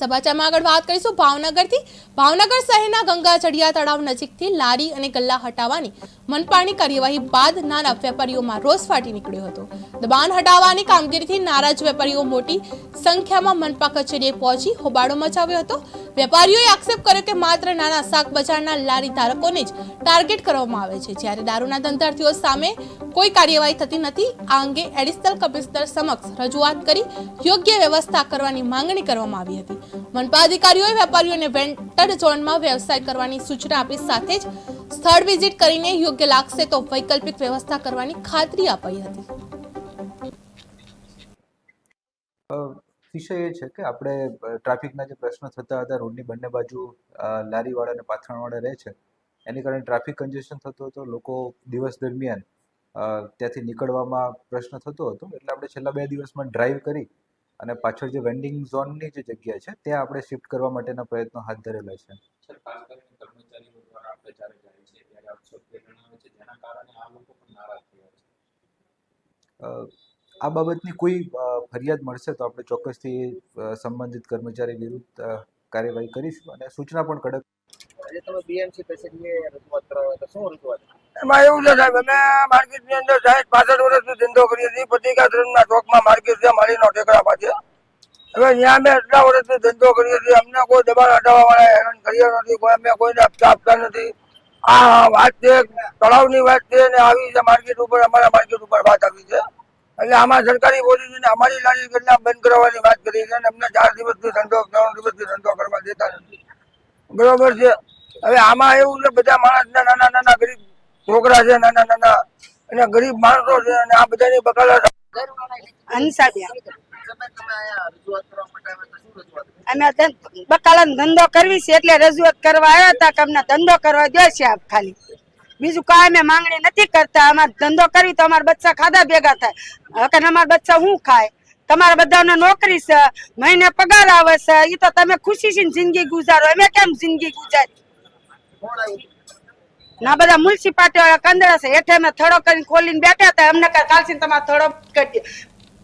સમાચારમાં આગળ વાત કરીશું ભાવનગરથી। ભાવનગર શહેરના ગંગા ચડિયા તળાવ નજીકથી લારી અને ગલ્લા હટાવવાની મનપાની કાર્યવાહી બાદ નાના વેપારીઓમાં રોષ ફાટી નીકળ્યો હતો। દબાણ હટાવવાની કામગીરીથી નારાજ વેપારીઓ મોટી સંખ્યામાં મનપા કચેરીએ પહોંચી હોબાળો મચાવ્યો હતો। વેપારીઓએ આક્ષેપ કર્યો કે માત્ર નાના શાક બજારના લારી ધારકોને જ ટાર્ગેટ કરવામાં આવે છે, જ્યારે દારૂના ધંધાર્થીઓ સામે કોઈ કાર્યવાહી થતી નથી। આ અંગે એડિશનલ કમિશનર સમક્ષ રજૂઆત કરી યોગ્ય વ્યવસ્થા કરવાની માંગણી કરવામાં આવી હતી। મનપા અધિકારીઓએ વેપારીઓને વેન્ટેડ ઝોનમાં વ્યવસાય કરવાની સૂચના આપી સાથે જ સ્થળ વિઝિટ કરીને યોગ્ય લાગશે તો વૈકલ્પિક વ્યવસ્થા કરવાની ખાતરી અપાઈ હતી। વિષય એ છે કે આપણે ટ્રાફિકના જે પ્રશ્નો થતા હતા, રોડની બંને બાજુ લારીવાળા અને પાથરણવાળા રહે છે, એની કારણે ટ્રાફિક કન્જેશન થતો હતો। લોકો દિવસ દરમિયાન ત્યાંથી નીકળવામાં પ્રશ્ન થતો હતો, એટલે આપણે છેલ્લા 2 દિવસમાં ડ્રાઈવ કરી અને પાછળ જે વેન્ડિંગ ઝોનની જે જગ્યા છે ત્યાં આપણે શિફ્ટ કરવા માટેના પ્રયત્નો હાથ ધરેલા છે। સર, ખાસ કરીને કર્મચારીઓ દ્વારા આપણે જ્યારે જાય છે ત્યારે અપશબ્દ જણાવે છે, જેના કારણે આ લોકો પણ નારાજ થયા છે। આ બાબતની કોઈ ફરિયાદ મળશે તો આપણે ચોક્કસથી સંબંધિત કર્મચારી વિરુદ્ધ કાર્યવાહી કરીશું અને સૂચના પણ કડક। આજે તમે બીએમસી કચેરીએ રજૂઆત કરવા તો શું રજૂઆત? એમાં એવું છે સાહેબ, અમે માર્કેટની અંદર 65 વર્ષથી ધંધો કરીએ છીએ। પત્રિકા ચોકમાં માર્કેટ છે, માળીનો ટેકરા પાસે। હવે ત્યાં અમે એટલા વર્ષથી ધંધો કરીએ છીએ, અમને કોઈ દબાણ હટાવવા વાળા હેરાન કર્યા નથી, કોઈ અમે કોઈને આપતા નથી। આ વાત છે તળાવની વાત છે ને આવી છે માર્કેટ ઉપર, અમારા માર્કેટ ઉપર વાત આવી છે, એટલે આમાં સરકારી પોલીસને અમારી લારી ગલ્લા બંધ કરવાની વાત કરી છે અને અમને 4 દિવસથી ધંધો 3 દિવસથી ધંધો કરવા દેતા નથી, બરોબર છે। હવે આમાં એવું છે, બધા માણસના નાના નાના ગરીબ છોકરા છે, નાના નાના અને ગરીબ માણસો છે, અને આ બધાની બકાલા અમે બકાલાનો ધંધો કરવી છે એટલે રજૂઆત કરવા આવ્યા હતા કે અમને ધંધો કરવા દે છે, આપ ખાલી બીજું કાંઈ અમે માંગણી નથી કરતા। અમારે ધંધો કરવી તો અમારા બચ્ચા ખાધા ભેગા થાય, હવે અમારા બચ્ચા શું ખાય? તમારા બધાને નોકરી છે, મહિને પગાર આવે છે, એ તો તમે ખુશીથી જિંદગી ગુજારો, અમે કેમ જિંદગી ગુજારી? ના બધા મ્યુનિસિપાલિટી વાળા કંદડા છે, હેઠે અમે થડો કરીને ખોલીને બેઠા હતા, અમને કાલથી તમારે થડો કરી દે,